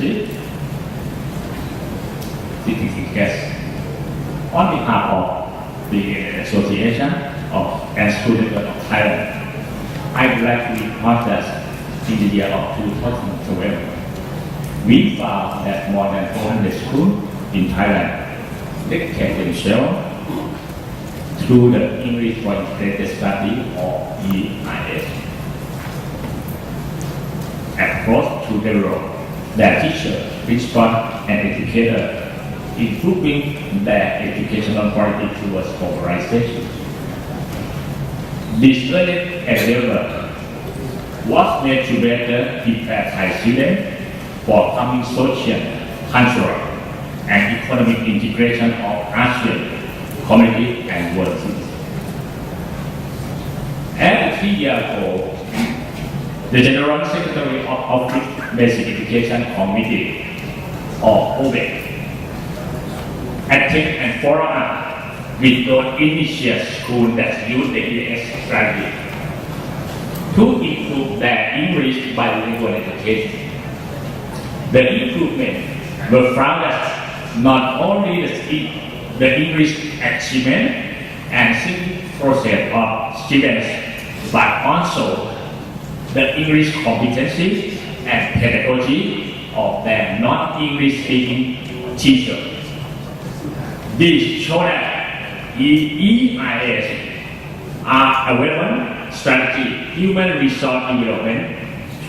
Chief, distinguished guests, on behalf of the Association of Students of Thailand, I would like to report that in the year of 2012, we found that more than 400 schools in Thailand dedicated themselves through the English for Integrated Study or EIS approach to develop their teachers, principals, and educators, improving their educational quality towards globalization. This learning endeavor was made to better prepare Thai students for coming social, cultural, and economic integration of ASEAN community and world cities. And 3 years ago, the General Secretary of Office Basic Education Committee, or OBEC, attended and followed up with those initial schools that use the EAS strategy to improve their English bilingual education. The improvement were found that not only the English achievement and thinking process of students, but also the English competency and pedagogy of their non-English speaking teachers. This shows that EIS are a relevant strategy human resource development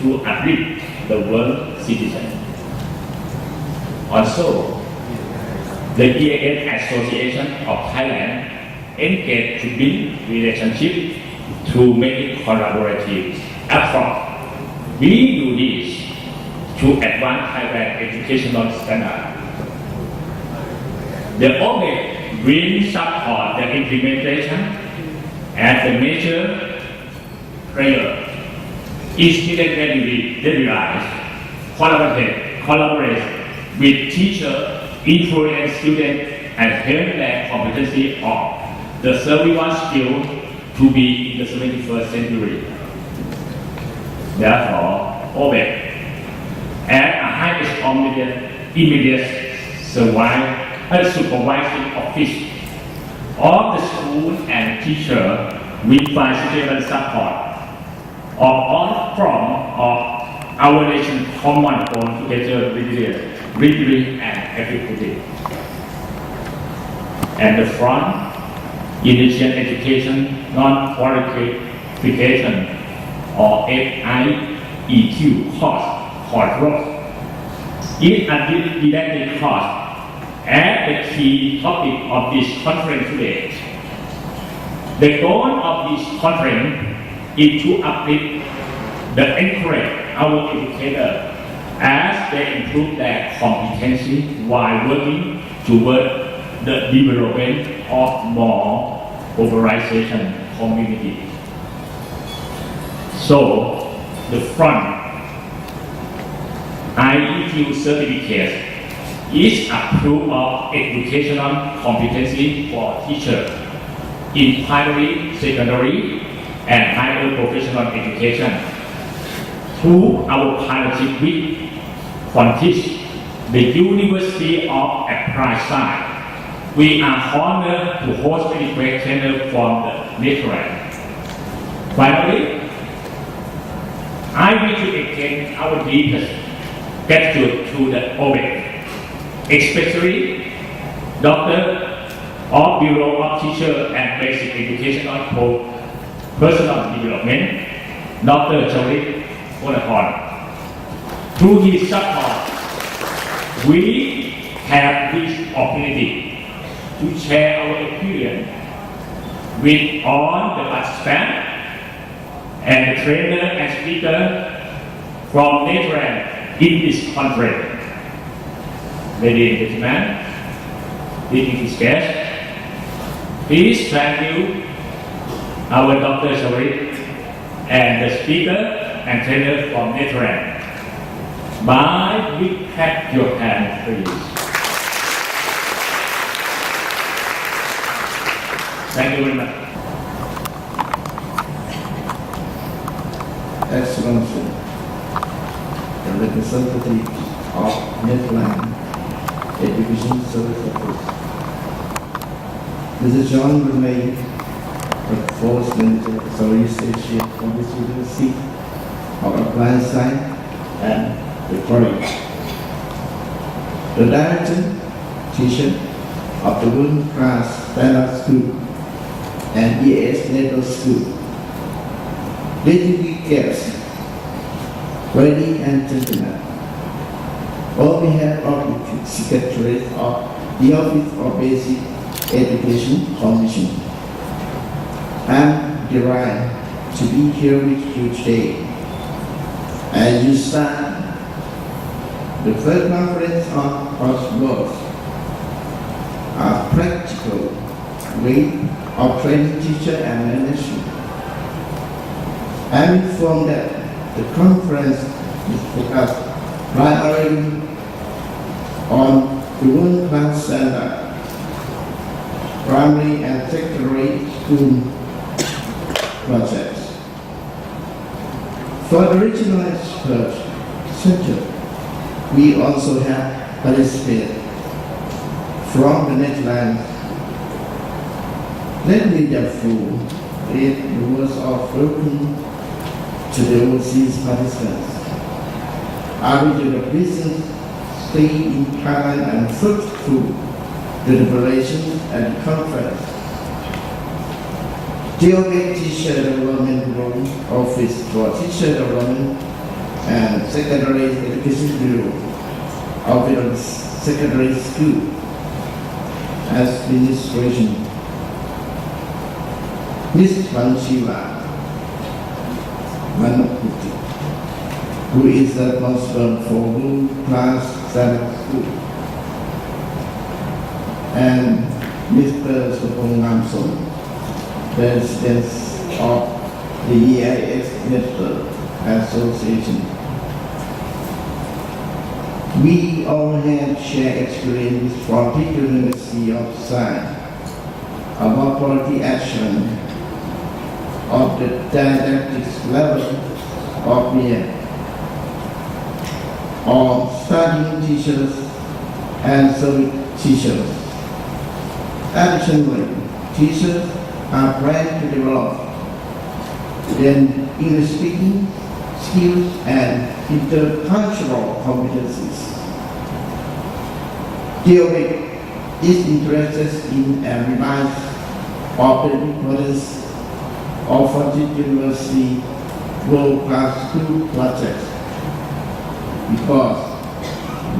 to uplift the world citizen. Also, the EAS Association of Thailand engaged to build relationships through many collaborative efforts. We do this to advance Thailand educational standards. The OBEC will support the implementation and the major prayer is needed collaborate with teachers, influence students, and help their competency of the survival skill to be in the 21st century. Therefore, OBEC, as a highest immediate supervising office of the school and teacher will provide student support of all forms of our nation common goal together resilience and equity. And the front, initial education non-qualification or FIEQ course is a didactic course as the key topic of this conference today. The goal of this conference is to uplift the encourage our educators as they improve their competency while working toward the development of more globalization community. So, the front IEQ certificate is a proof of educational competency for teachers in primary, secondary, and higher professional education. Through our partnership with Fontis, the University of Applied Science, we are honored to host a trainer from the Netherlands. Finally, I wish to extend our deepest gratitude to the OBEC, especially Dr. of Bureau of Teacher and Basic Educational Personal Development, Dr. Charit Thanakorn. Through his support, we have this opportunity to share our experience with all the participants and the trainer and speaker from Netherlands in this conference. Ladies and gentlemen, distinguished guests, please thank you, our Dr. Charit and the speaker and trainer from Netherlands. By we clap your hand, please. Thank you very much. Excellency, the representative of Netherlands Education Service Office. Mr. John remained the first manager of Southeast Asia for the University of Applied Science and Rhetoric. The director, teacher of the world-class standard school and EAS level school. Ladies guests, ladies and gentlemen, on behalf of the Secretary of the Office of Basic Education Commission, I am delighted to be here with you today. As you start the third conference on crosswords, a practical way of training teacher and management. I am informed that the conference is focused primarily on the world-class standard primary and secondary school projects. For the regional expert center, we also have participated from the Netherlands. Let me therefore read the words of welcome to the overseas participants. Our regional business stay in Thailand and fruitful deliberations at the conference. DOB Teacher Development Role Office for Teacher Development and Secondary Education Bureau of the Secondary School Administration. Ms. Vanchiva Manaputi, who is responsible for world-class standard school, and Mr. Supongamson, President of the EIS Network Association. We all have shared experience from the University of Science about quality action of the didactic level of the or studying teachers and service teachers. Additionally, teachers are planned to develop their English speaking skills and intercultural competencies. DOB is interested in and reminds of the importance of the university world-class school projects because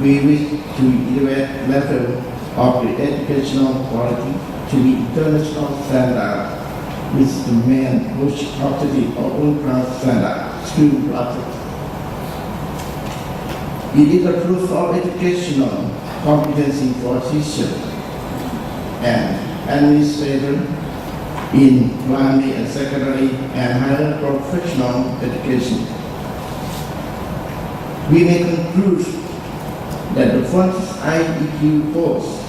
we wish to elevate level of the educational quality to the international standard with the main objective of world-class standard school projects. It is a proof of educational competency for teachers and administrators in primary and secondary and higher professional education. We may conclude that the first IEQ course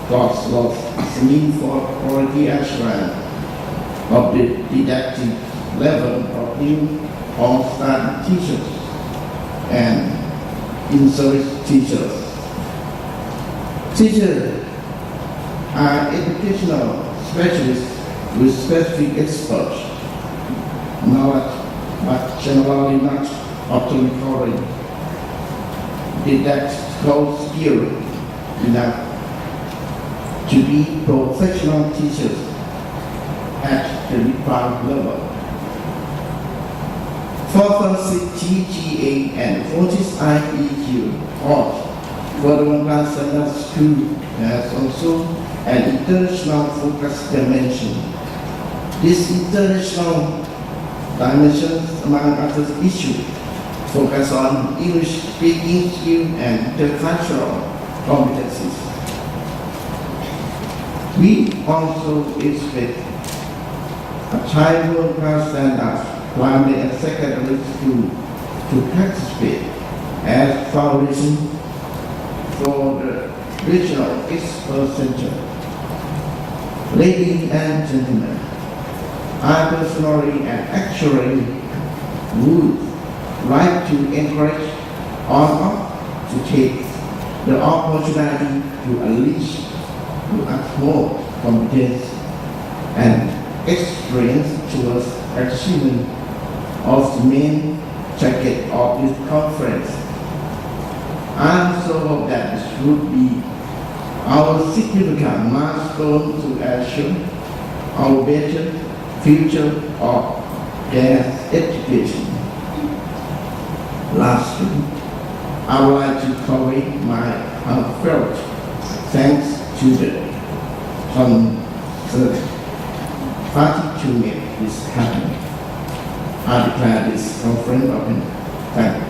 was a means for quality assurance of the didactic level of new or starting teachers and in-service teachers. Teachers are educational specialists with specific expert knowledge, but generally not often recording didactical skill enough to be professional teachers at the required level. Fourth TGA and fourth IEQ course for the one-class standard school has also an international focus dimension. This international dimension, among other issues, focus on English speaking skill and intercultural competencies. We also expect a Thai world-class standard primary and secondary school to participate as foundation for the regional expert center. Ladies and gentlemen, I personally and actually would like to encourage all of to take the opportunity to unleash to utmost competence and experience towards achievement of the main target of this conference. I also hope that this would be our significant milestone to assure our better future of gas education. Lastly, I would like to convey my heartfelt thanks to the concerned party to make this happen. I declare this conference open. Thank you.